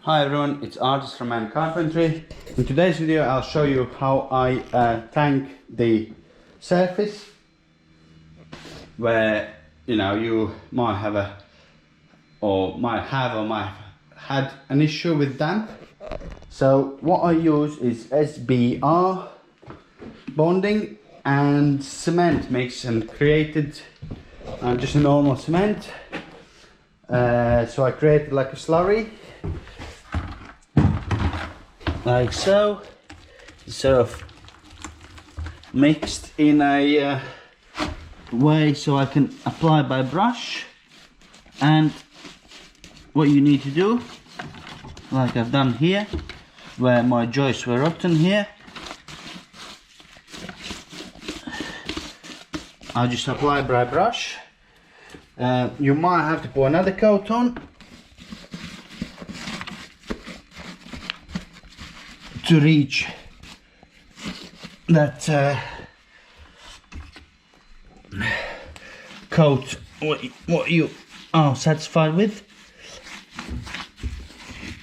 Hi everyone, it's Artist from Man Carpentry. In today's video I'll show you how I tank the surface where you might have might have had an issue with damp. So what I use is SBR bonding and cement mix, and created just a normal cement. So I created like a slurry, like so, sort of mixed in a way so I can apply by brush. And what you need to do, like I've done here, where my joists were rotten here, I'll just apply by brush. You might have to put another coat on to reach that coat what you are satisfied with.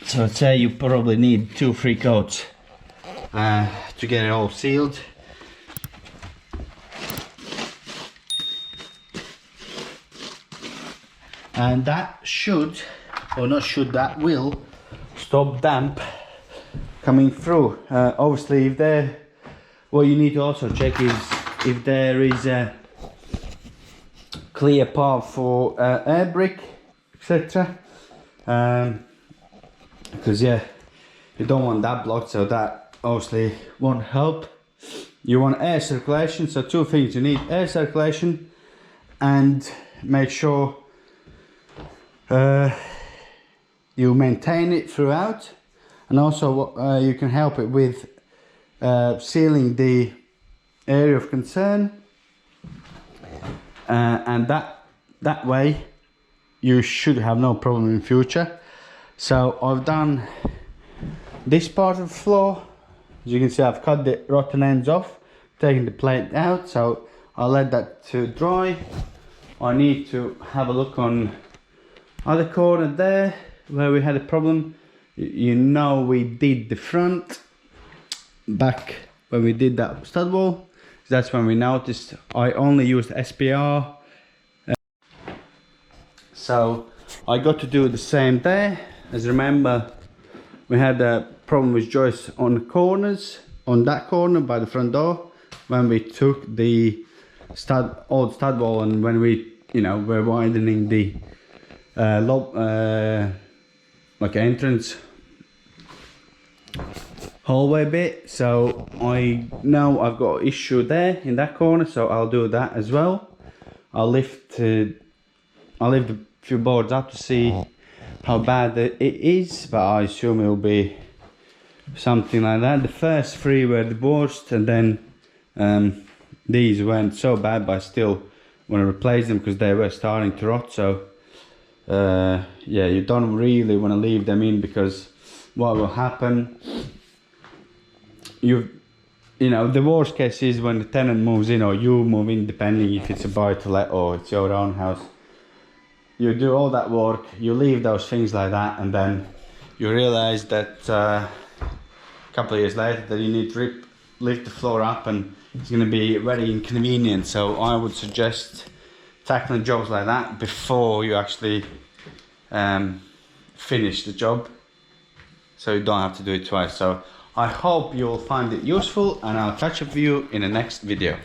So I'd say you probably need 2-3 coats to get it all sealed. And that should, or not should, that will stop damp coming through. Obviously, what you need to also check is if there is a clear path for air brake, etc. Because you don't want that blocked, so that obviously won't help. You want air circulation, so 2 things: you need air circulation and make sure you maintain it throughout. And also you can help it with sealing the area of concern, and that way you should have no problem in future. So I've done this part of the floor. As you can see, I've cut the rotten ends off, taken the plate out, so I'll let that to dry. I need to have a look on other corner there where we had a problem. We did the front back when we did that stud wall. That's when we noticed I only used SBR. So I got to do the same there. As remember, we had a problem with joists on the corners, on that corner by the front door, when we took the old stud wall, and when we were widening the like entrance hallway bit. So I know I've got an issue there in that corner, so I'll do that as well. I'll lift a few boards up to see how bad it is, but I assume it will be something like that. The first 3 were the worst, and then these weren't so bad, but I still want to replace them because they were starting to rot. So yeah, you don't really want to leave them in, because what will happen, the worst case is when the tenant moves in or you move in, depending if it's a buy to let or it's your own house. You do all that work, you leave those things like that, and then you realize that a couple of years later that you need to lift the floor up, and it's going to be very inconvenient. So I would suggest tackling jobs like that before you actually finish the job, so you don't have to do it twice. So I hope you'll find it useful, and I'll catch up with you in the next video.